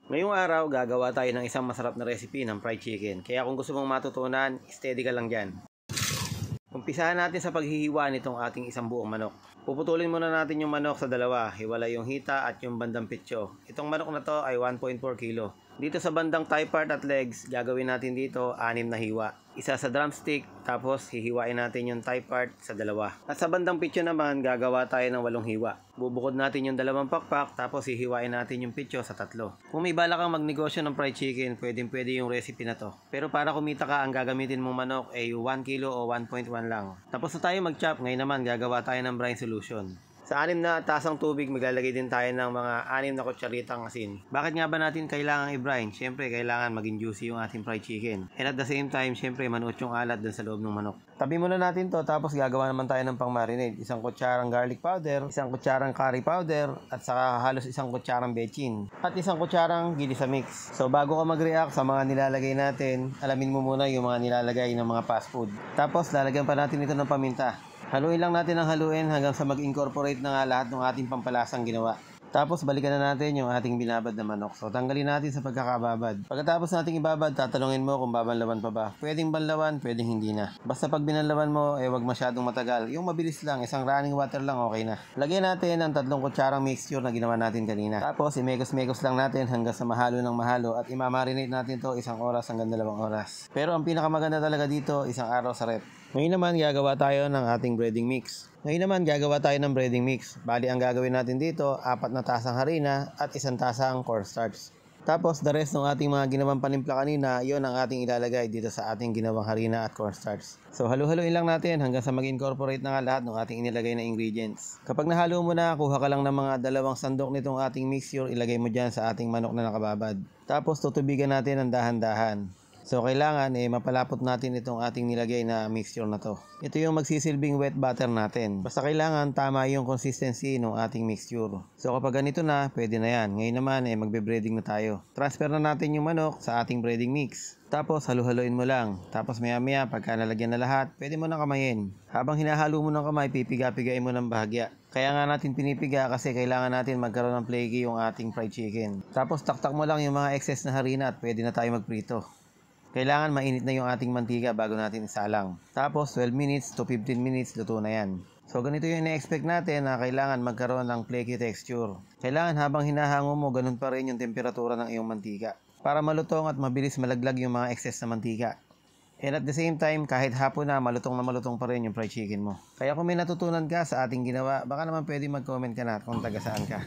Ngayong araw, gagawa tayo ng isang masarap na recipe ng fried chicken. Kaya kung gusto mong matutunan, steady ka lang dyan. Umpisahan natin sa paghihiwa nitong ating isang buong manok. Puputulin muna natin yung manok sa dalawa, hiwalay yung hita at yung bandang pitso. Itong manok na to ay 1.4 kilo. Dito sa bandang thigh part at legs, gagawin natin dito 6 na hiwa. Isa sa drumstick, tapos hihiwain natin yung thigh part sa dalawa. At sa bandang pitso naman, gagawa tayo ng 8 hiwa. Bubukod natin yung 2 pakpak, tapos hihiwain natin yung pitso sa 3. Kung may bala kang magnegosyo ng fried chicken, pwede yung recipe na to. Pero para kumita ka, ang gagamitin mong manok ay 1 kilo o 1.1 lang. Tapos na tayo mag-chop, ngayon naman gagawa tayo ng brine solution. Sa 6 na tasang tubig, maglalagay din tayo ng mga 6 na kutsaritang asin. Bakit nga ba natin kailangan i-brine? Siyempre, kailangan maging juicy yung ating fried chicken. And at the same time, siyempre, manuot yung alat dun sa loob ng manok. Tabi muna natin to, tapos gagawa naman tayo ng pang-marinade. 1 kutsarang garlic powder, 1 kutsarang curry powder, at saka halos 1 kutsarang bechin. At 1 kutsarang gilisa mix. So, bago ka mag-react sa mga nilalagay natin, alamin mo muna yung mga nilalagay ng mga fast food. Tapos, lalagyan pa natin ito ng paminta. Haluin lang natin ang haluin hanggang sa mag-incorporate na nga lahat ng ating pampalasang ginawa. Tapos balikan na natin yung ating binabad na manok. So tanggalin natin sa pagkakababad. Pagkatapos nating ibabad, tatanungin mo kung babanlawan pa ba. Pwedeng banlawan, pwedeng hindi na. Basta pag binanlawan mo, wag masyadong matagal. Yung mabilis lang, isang running water lang, okay na. Lagyan natin ang 3 kutsarang mixture na ginawa natin kanina. Tapos imekos-mekos lang natin hanggang sa mahalo ng mahalo at imamarinate natin to 1 oras hanggang 2 oras. Pero ang pinakamaganda talaga dito, 1 araw sa rep. Ngayon naman gagawa tayo ng ating breading mix. Bali ang gagawin natin dito, 4 na tasang harina at 1 tasang cornstarch. Tapos the rest ng ating mga ginawang panimpla kanina, yon ang ating ilalagay dito sa ating ginawang harina at cornstarch. So halu-haluin lang natin hanggang sa mag-incorporate na nga lahat ng ating inilagay na ingredients. Kapag nahalo mo na, kuha ka lang ng mga 2 sandok nitong ating mixture, ilagay mo dyan sa ating manok na nakababad. Tapos tutubigan natin ng dahan-dahan. So kailangan mapalapot natin itong ating nilagay na mixture na to. Ito yung magsisilbing wet butter natin. Basta kailangan tama yung consistency ng ating mixture. So kapag ganito na, pwede na yan. Ngayon naman magbe-breading na tayo. Transfer na natin yung manok sa ating breading mix. Tapos halu-haluin mo lang. Tapos maya-maya pagka nalagyan na lahat, pwede mo nang kamayin. Habang hinahalo mo ng kamay, pipiga-pigain mo ng bahagya. Kaya nga natin pinipiga kasi kailangan natin magkaroon ng flaky yung ating fried chicken. Tapos taktak mo lang yung mga excess na harina at pwede na tayo magprito. Kailangan mainit na yung ating mantika bago natin isalang. Tapos 12 minutes to 15 minutes luto na yan. So ganito yung ina-expect natin na kailangan magkaroon ng flaky texture. Kailangan habang hinahango mo, ganun pa rin yung temperatura ng iyong mantika. Para malutong at mabilis malaglag yung mga excess na mantika. And at the same time, kahit hapon na malutong pa rin yung fried chicken mo. Kaya kung may natutunan ka sa ating ginawa, baka naman pwede mag-comment ka na kung taga saan ka.